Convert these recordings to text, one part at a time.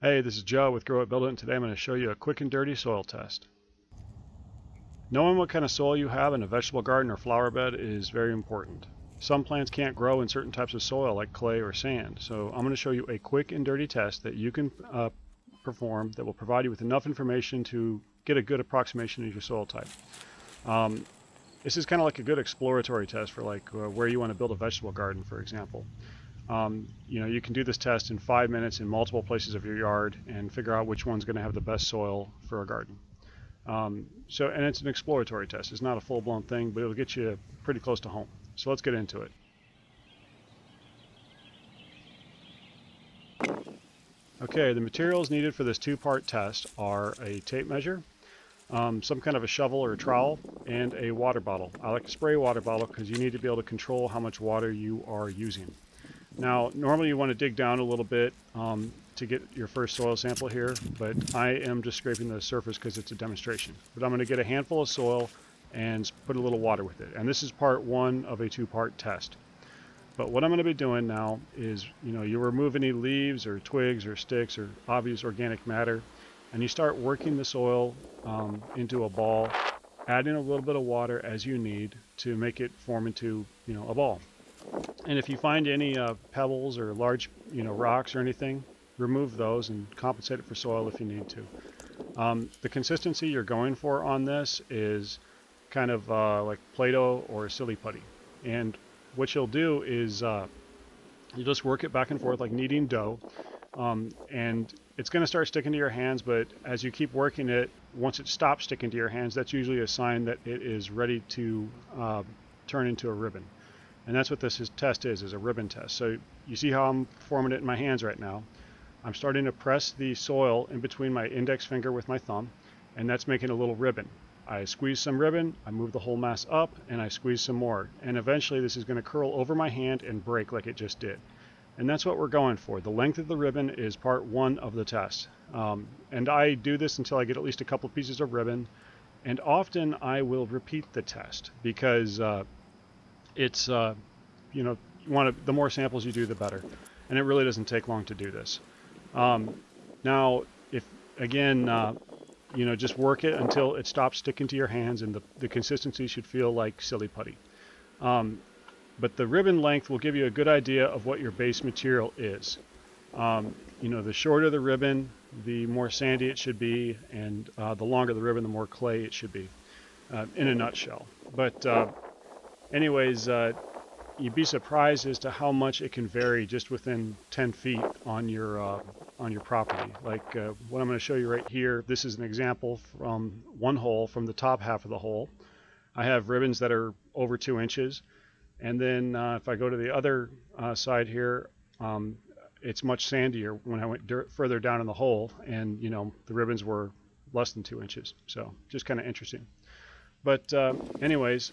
Hey, this is Joe with Grow It Build It, and today I'm going to show you a quick and dirty soil test. Knowing what kind of soil you have in a vegetable garden or flower bed is very important. Some plants can't grow in certain types of soil like clay or sand, so I'm going to show you a quick and dirty test that you can perform that will provide you with enough information to get a good approximation of your soil type. This is kind of like a good exploratory test for where you want to build a vegetable garden, for example. You can do this test in 5 minutes in multiple places of your yard and figure out which one's going to have the best soil for a garden. And it's an exploratory test. It's not a full-blown thing, but it'll get you pretty close to home. So let's get into it. Okay, the materials needed for this two-part test are a tape measure, some kind of a shovel or a trowel, and a water bottle. I like a spray water bottle because you need to be able to control how much water you are using. Now, normally you want to dig down a little bit to get your first soil sample here, but I am just scraping the surface because it's a demonstration. But I'm going to get a handful of soil and put a little water with it. And this is part one of a two-part test. But what I'm going to be doing now is, you remove any leaves or twigs or sticks or obvious organic matter, and you start working the soil into a ball, adding a little bit of water as you need to make it form into, a ball. And if you find any pebbles or large, rocks or anything, remove those and compensate it for soil if you need to. The consistency you're going for on this is kind of like Play-Doh or silly putty. And what you'll do is you just work it back and forth like kneading dough. And it's going to start sticking to your hands, but as you keep working it, once it stops sticking to your hands, that's usually a sign that it is ready to turn into a ribbon. And that's what this test is a ribbon test. So you see how I'm forming it in my hands right now. I'm starting to press the soil in between my index finger with my thumb, and that's making a little ribbon. I squeeze some ribbon, I move the whole mass up, and I squeeze some more. And eventually this is going to curl over my hand and break like it just did. And that's what we're going for. The length of the ribbon is part one of the test. And I do this until I get at least a couple pieces of ribbon. And often I will repeat the test because it's the more samples you do, the better, and it really doesn't take long to do this. Now, if again, just work it until it stops sticking to your hands, and the consistency should feel like silly putty. But the ribbon length will give you a good idea of what your base material is. The shorter the ribbon, the more sandy it should be, and the longer the ribbon, the more clay it should be, in a nutshell. But anyways, you'd be surprised as to how much it can vary just within 10 feet on your property. Like what I'm going to show you right here, this is an example from one hole, from the top half of the hole. I have ribbons that are over 2 inches. And then if I go to the other side here, it's much sandier when I went further down in the hole, and the ribbons were less than 2 inches. So just kind of interesting. But anyways,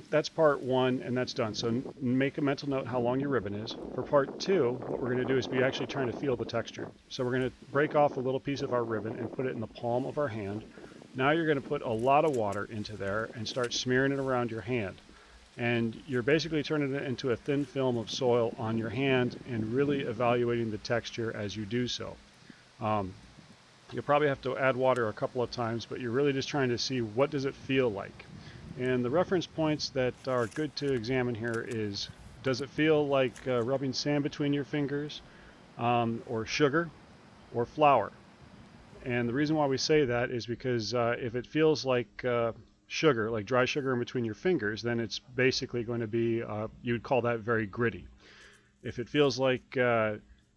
that's part one, and that's done. So make a mental note how long your ribbon is. For part two, what we're going to do is be actually trying to feel the texture. So we're going to break off a little piece of our ribbon and put it in the palm of our hand. Now you're going to put a lot of water into there and start smearing it around your hand. And you're basically turning it into a thin film of soil on your hand and really evaluating the texture as you do so. You'll probably have to add water a couple of times, but you're really just trying to see what does it feel like. And the reference points that are good to examine here is, does it feel like rubbing sand between your fingers, or sugar, or flour? And the reason why we say that is because if it feels like sugar, like dry sugar in between your fingers, then it's basically going to be, you'd call that very gritty. If it feels like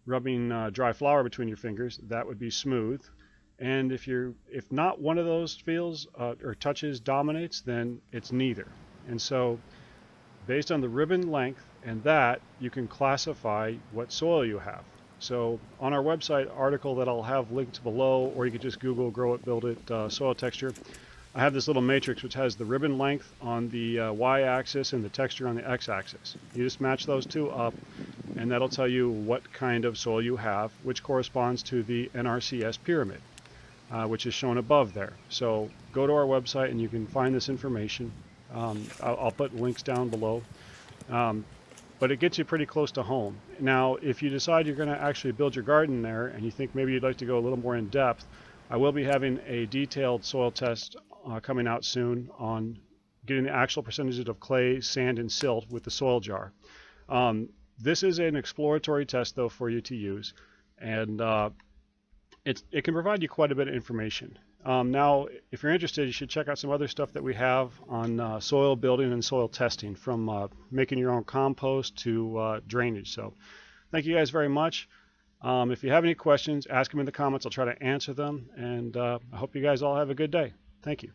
rubbing dry flour between your fingers, that would be smooth. And if not one of those feels or touches dominates, then it's neither. And so based on the ribbon length and that, you can classify what soil you have. So on our website article that I'll have linked below, or you could just Google Grow It, Build It, soil texture, I have this little matrix which has the ribbon length on the y-axis and the texture on the x-axis. You just match those two up, and that'll tell you what kind of soil you have, which corresponds to the NRCS pyramid, which is shown above there. So go to our website and you can find this information. I'll put links down below. but it gets you pretty close to home. Now, if you decide you're going to actually build your garden there and you think maybe you'd like to go a little more in depth, I will be having a detailed soil test coming out soon on getting the actual percentages of clay, sand, and silt with the soil jar. This is an exploratory test, though, for you to use, and it can provide you quite a bit of information. Now, if you're interested, you should check out some other stuff that we have on soil building and soil testing, from making your own compost to drainage. So thank you guys very much. If you have any questions, ask them in the comments. I'll try to answer them, and I hope you guys all have a good day. Thank you.